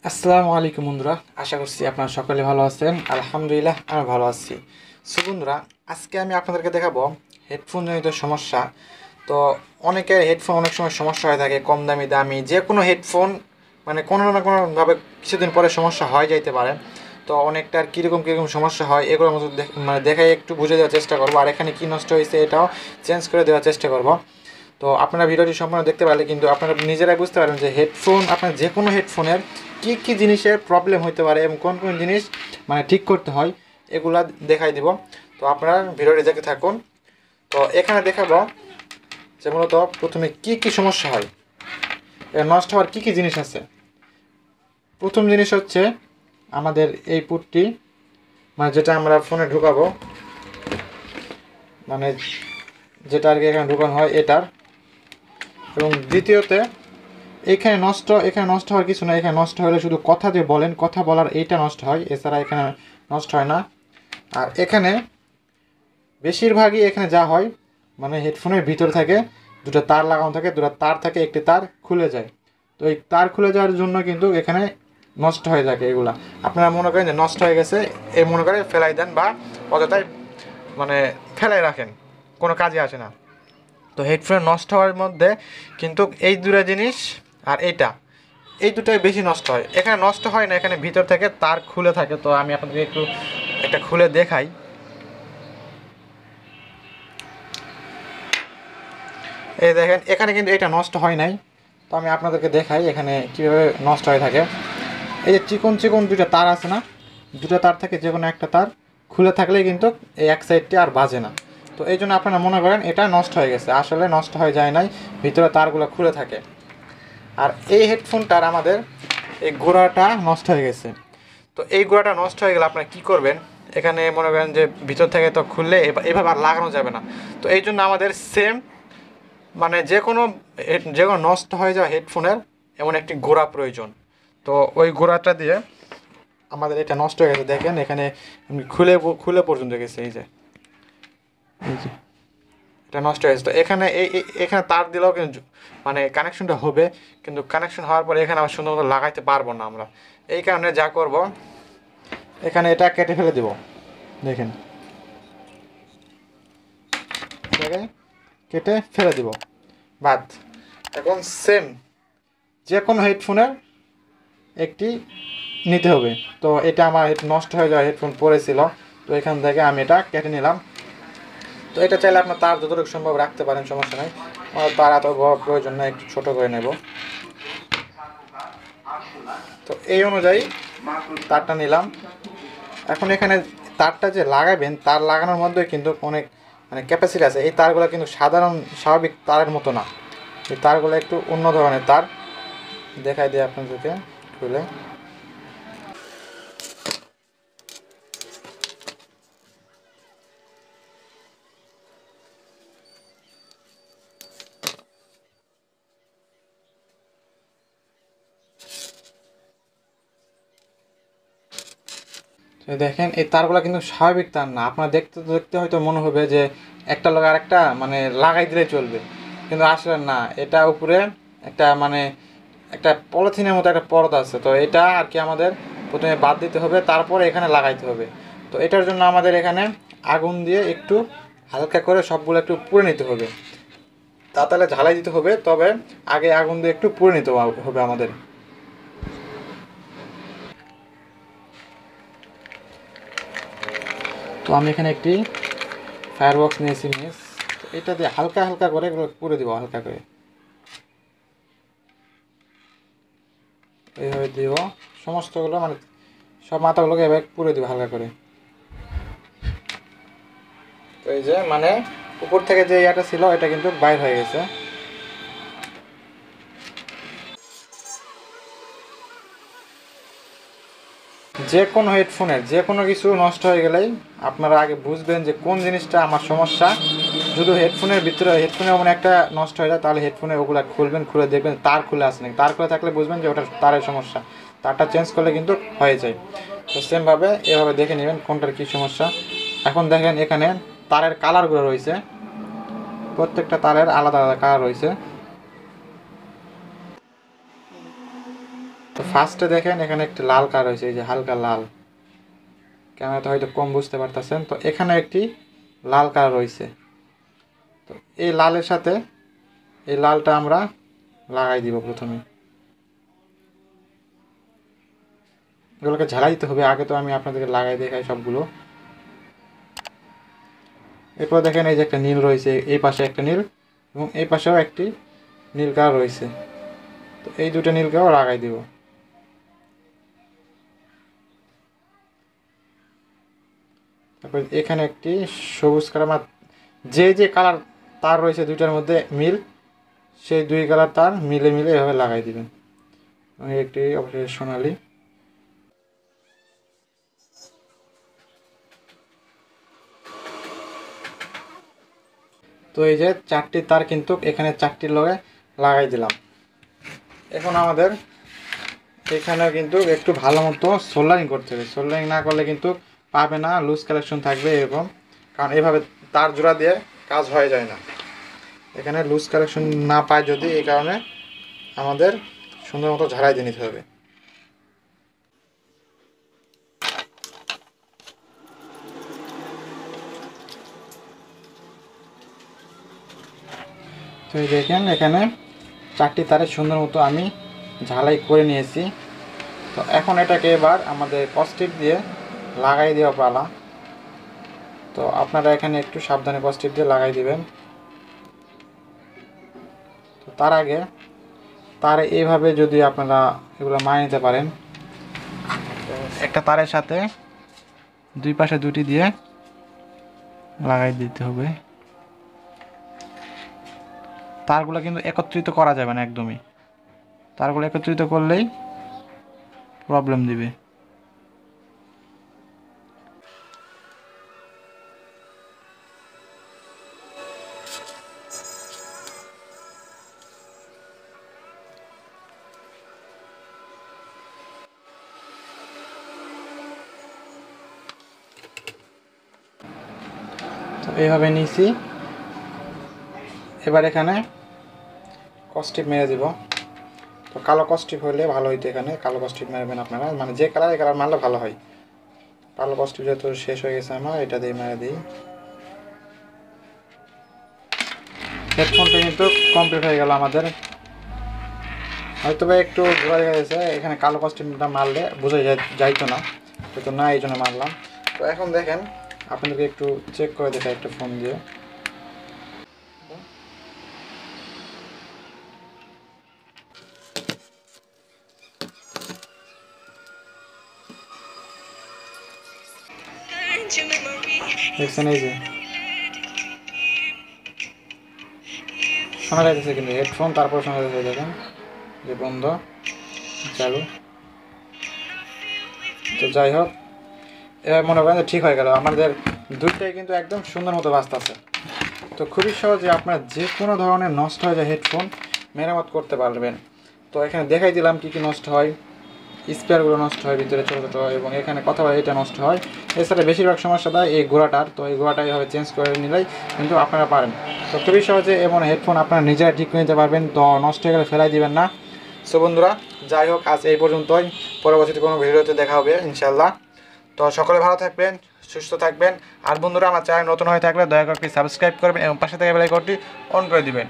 আসসালামু আলাইকুম বন্ধুরা, আশা করছি আপনারা সকলে ভালো আছেন। আলহামদুলিল্লাহ আমি ভালো আছি। সো বন্ধুরা, আজকে আমি আপনাদেরকে দেখাবো হেডফোন জনিত সমস্যা। তো অনেকের হেডফোন অনেক সময় সমস্যা হয়ে থাকে, কম দামি দামি যে কোনো হেডফোন মানে কোনো না কোনোভাবে কিছুদিন পরে সমস্যা হয়ে যাইতে পারে। তো অনেকটার কীরকম কীরকম সমস্যা হয় এগুলোর মতো মানে দেখে একটু বুঝে দেওয়ার চেষ্টা করবো, আর এখানে কী নষ্ট হয়েছে এটাও চেঞ্জ করে দেওয়ার চেষ্টা করব। তো আপনারা ভিডিওটি সম্পূর্ণ দেখতে পারলে কিন্তু আপনারা নিজেরাই বুঝতে পারেন যে হেডফোন আপনার যে কোনো হেডফোনের কী কী জিনিসের প্রবলেম হতে পারে এবং কোন কোন জিনিস মানে ঠিক করতে হয় এগুলা দেখাই দিব। তো আপনারা ভিডিওটি দেখতে থাকুন। তো এখানে দেখাবো যে মূলত প্রথমে কী কী সমস্যা হয়, নষ্ট হওয়ার কী কী জিনিস আছে। প্রথম জিনিস হচ্ছে আমাদের এই পুটটি, মানে যেটা আমরা ফোনে ঢুকাবো, মানে যেটা আর কি এখানে ঢুকানো হয় এটার। এবং দ্বিতীয়তে এখানে নষ্ট হওয়ার কিছু না, এখানে নষ্ট হলে শুধু কথা যে বলেন, কথা বলার এইটা নষ্ট হয়, এছাড়া এখানে নষ্ট হয় না। আর এখানে বেশিরভাগই এখানে যা হয় মানে হেডফোনের ভিতর থেকে দুটো তার লাগানো থাকে, দুটো তার থাকে, একটি তার খুলে যায়। তো এই তার খুলে যাওয়ার জন্য কিন্তু এখানে নষ্ট হয়ে থাকে এগুলা। আপনারা মনে করেন যে নষ্ট হয়ে গেছে, এই মনে করে ফেলাই দেন বা অযথাই মানে ফেলাই রাখেন, কোনো কাজে আসে না। তো হেডফোন নষ্ট হওয়ার মধ্যে কিন্তু এই দুটো জিনিস আর এই দুটোই বেশি নষ্ট হয়। এখানে নষ্ট হয় না, এখানে ভিতর থেকে তার খুলে থাকে। তো আমি আপনাদেরকে একটু একটা খুলে দেখাই। এই দেখেন এখানে কিন্তু এটা নষ্ট হয় নাই। তো আমি আপনাদেরকে দেখাই এখানে কীভাবে নষ্ট হয়ে থাকে। এই যে চিকন চিকন দুটো তার আছে না, দুটো তার থেকে যে কোনো একটা তার খুলে থাকলেই কিন্তু এই এক সাইডটি আর বাজে না। তো এই জন্য আপনারা মনে করেন এটা নষ্ট হয়ে গেছে, আসলে নষ্ট হয়ে যায় নাই, ভিতরে তারগুলো খুলে থাকে। আর এই হেডফোনটার আমাদের এই গোড়াটা নষ্ট হয়ে গেছে। তো এই গোড়াটা নষ্ট হয়ে গেলে আপনারা কী করবেন, এখানে মনে করেন যে ভিতর থেকে তো খুললে এভাবে আর লাগানো যাবে না। তো এই জন্য আমাদের সেম মানে যে কোনো নষ্ট হয়ে যাওয়া হেডফোনের এমন একটি গোড়া প্রয়োজন। তো ওই গোড়াটা দিয়ে আমাদের এটা নষ্ট হয়ে গেছে, দেখেন এখানে খুলে খুলে পর্যন্ত গেছে। এই যে এটা নষ্ট হয়ে গেছে। তো এখানে এখানে তার দিলেও কিন্তু মানে কানেকশনটা হবে, কিন্তু কানেকশন হওয়ার পরে এখানে আবার সুন্দর মতো লাগাইতে পারবো না আমরা। এই কারণে যা করব, এখানে এটা কেটে ফেলে দিব। দেখেন এটাকে কেটে ফেলে দিব, বাদ। এখন সেম যে কোনো হেডফোনের একটি নিতে হবে। তো এটা আমার নষ্ট হয়ে যাওয়া হেডফোন পড়েছিল, তো এখান থেকে আমি এটা কেটে নিলাম। তো এটা চাইলে আপনার তার যতটুকু সম্ভব রাখতে পারেন, সমস্যা নেই। তার এত বড় প্রয়োজন না, একটু ছোটো করে নেব। তো এই অনুযায়ী তারটা নিলাম। এখন এখানে তারটা যে লাগাবেন, তার লাগানোর মধ্যে কিন্তু অনেক মানে ক্যাপাসিটি আছে। এই তারগুলো কিন্তু সাধারণ স্বাভাবিক তারের মতো না, এই তারগুলো একটু অন্য ধরনের তার। দেখাই দিই আপনাদেরকে খুলে। দেখেন এই তারগুলো কিন্তু স্বাভাবিক তার না। আপনার দেখতে দেখতে হয়তো মনে হবে যে একটা লগা আরেকটা মানে লাগাই দিলে চলবে, কিন্তু আসলে না। এটা উপরে একটা মানে একটা পলিথিনের মতো একটা পর্দা আছে। তো এটা আর কি আমাদের প্রথমে বাদ দিতে হবে, তারপরে এখানে লাগাইতে হবে। তো এটার জন্য আমাদের এখানে আগুন দিয়ে একটু হালকা করে সবগুলো একটু পুড়ে নিতে হবে। তাহলে ঝালাই দিতে হবে, তবে আগে আগুন দিয়ে একটু পুড়ে নিতে হবে আমাদের। তো আমি এখানে একটি ফায়ার বক্স নিয়েছি মিস। তো এটা দিয়ে হালকা হালকা করে এগুলো পুড়ে দিব, হালকা করে এইভাবে দিব সমস্তগুলো, মানে সব মাথাগুলোকে এভাবে পুড়ে দিব হালকা করে। তো এই যে মানে উপর থেকে যে ইয়াটা ছিল এটা কিন্তু বাইর হয়ে গেছে। যে কোনো হেডফোনের যে কোনো কিছু নষ্ট হয়ে গেলেই আপনারা আগে বুঝবেন যে কোন জিনিসটা আমার সমস্যা। শুধু হেডফোনের ভিতরে হেডফোনে মানে একটা নষ্ট হয়ে যায়, তাহলে হেডফোনে ওগুলো খুলবেন, খুলে দেখবেন তার খুলে আসে নাকি। তার খুলে থাকলে বুঝবেন যে ওটা তারের সমস্যা, তারটা চেঞ্জ করলে কিন্তু হয়ে যায়। তো সেমভাবে এভাবে দেখে নেবেন কোনটার কী সমস্যা। এখন দেখেন এখানে তারের কালারগুলো রয়েছে, প্রত্যেকটা তারের আলাদা আলাদা কালার রয়েছে। তো ফার্স্টে দেখেন এখানে একটি লাল কালার হয়েছে, এই যে হালকা লাল, ক্যামেরাতে হয়তো কম বুঝতে পারতেছেন। তো এখানে একটি লাল কালার রয়েছে। তো এই লালের সাথে এই লালটা আমরা লাগাই দিব প্রথমে। এগুলোকে ঝালাই দিতে হবে, আগে তো আমি আপনাদেরকে লাগাই দেখাই সবগুলো। এরপর দেখেন এই যে একটা নীল রয়েছে, এই পাশে একটা নীল এবং এই পাশেও একটি নীল কালার রয়েছে। তো এই দুটো নীলকেও লাগাই দিব। তারপর এখানে একটি সবুজ কালার, যে যে কালার তার রয়েছে দুইটার মধ্যে মিল, সেই দুই কালার তার মিলে মিলে এভাবে লাগাই দিবেন। একটি অবশ্যই সোনালি। তো এই যে চারটি তার কিন্তু এখানে চারটির লগে লাগাই দিলাম। এখন আমাদের এখানে কিন্তু একটু ভালো মতো সোল্ডারিং করতে হবে। সোল্ডারিং না করলে কিন্তু পাবে না, লুজ কালেকশন থাকবে এরকম, কারণ এভাবে তার জোড়া দিয়ে কাজ হয়ে যায় না। এখানে লুজ কালেকশন না পায় যদি, এই কারণে আমাদের সুন্দর মতো ঝাড়াই দিয়ে নিতে হবে। তো এই দেখেন এখানে চারটি তারে সুন্দর মতো আমি ঝালাই করে নিয়েছি। তো এখন এটাকে এবার আমাদের কস্টিপ দিয়ে লাগাই দেওয়া পালা। তো আপনারা এখানে একটু সাবধানে কস্টিপ দিয়ে লাগাই দিবেন। তো তার আগে তারে এইভাবে যদি আপনারা এগুলো মানিয়ে নিতে পারেন, তো একটা তারের সাথে দুই পাশে দুটি দিয়ে লাগাই দিতে হবে। তারগুলো কিন্তু একত্রিত করা যাবে না একদমই, তারগুলো একত্রিত করলেই প্রবলেম দিবে। তো এইভাবে নিয়েছি। এবার এখানে কস্টিপ মেরে দিব। তো কালো কস্টিপ হলে ভালো হইতো, এখানে কালো কস্টিপ মারবেন আপনারা, মানে যে কালার এই কালার মারলে ভালো হয়। কালো কস্টিপ যেহেতু শেষ হয়ে গেছে আমার, এটা দিয়ে মেরে দিই। হেডফোনটা কিন্তু কমপ্লিট হয়ে গেল আমাদের। হয়তো বা একটু ঘোরা দেখা গেছে, এখানে কালো কস্টিপটা মারলে বোঝা যাইতো না, তো না এই জন্য মারলাম। তো এখন দেখেন আপনাদেরকে একটু চেক করে দেখাই একটা ফোন দিয়ে। দেখছেন এই যে শোনা যাইতেছে কিন্তু হেডফোন, তারপর শোনা যাচ্ছে দেখেন যে বন্ধ চালু। তো যাই হোক, এবার মনে করেন যে ঠিক হয়ে গেল আমাদের দুইটাই কিন্তু একদম সুন্দর মতো বাজতেছে। তো খুবই সহজে আপনার যে কোনো ধরনের নষ্ট হয়ে যায় হেডফোন মেরামত করতে পারবেন। তো এখানে দেখাই দিলাম কী কী নষ্ট হয়। স্পেয়ারগুলো নষ্ট হয় ভিতরে ছোটো ছোটো, এবং এখানে কথা বলে এটা নষ্ট হয়। এছাড়া বেশিরভাগ সমস্যা দেয় এই গোড়াটার। তো এই গোড়াটা এইভাবে চেঞ্জ করে নিলেই কিন্তু আপনারা পারেন। তো খুবই সহজে এমন হেডফোন আপনারা নিজেরা ঠিক করে নিতে পারবেন। তো নষ্ট হয়ে গেলে ফেলাই দিবেন না। সো বন্ধুরা, যাই হোক আজ এই পর্যন্তই। পরবর্তীতে কোনো ভিডিওতে দেখা হবে ইনশাল্লাহ। তো সকলে ভালো থাকবেন, সুস্থ থাকবেন। আর বন্ধুরা, আমার চ্যানেল নতুন হয়ে থাকলে দয়া করে সাবস্ক্রাইব করবেন এবং পাশে থেকে বেল আইকনটি অন করে দিবেন।